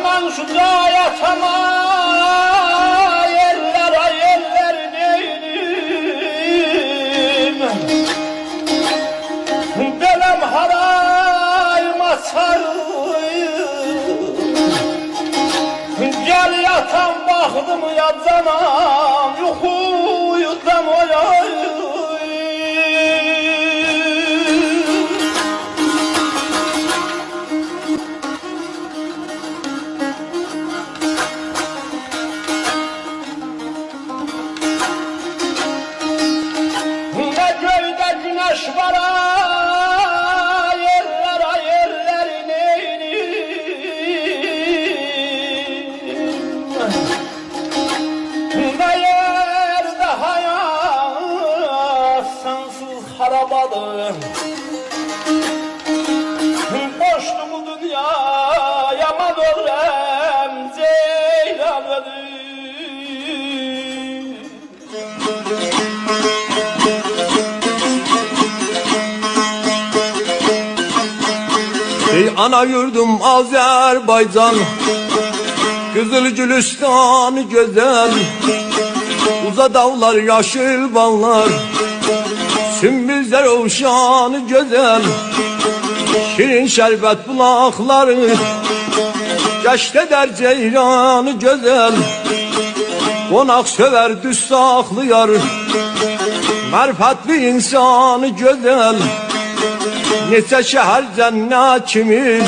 Aman şu gayetama yerlere yerler neylim, belem harayma sarıyım. Gel yatan baktım yatsanam, yuhuyudan oyayım. Güneş var yerlere yerler neylim, ne yerde hayat sensiz harabadır. Boştu bu dünya yaman ölem ceylan ölüm. Ey ana yurdum Azerbaycan, Kızıl Gülistan güzel, uza dağlar yaşıl bağlar, sümbüzler ovşan güzel, şirin şerbet bulakları, geçt eder ceyranı güzel, konak söver düz saklıyar, merfetli insanı güzel. Neçə şəhər cennet kimin,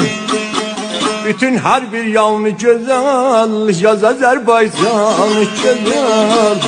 bütün her bir yanı güzel, yaz Azerbaycan güzel.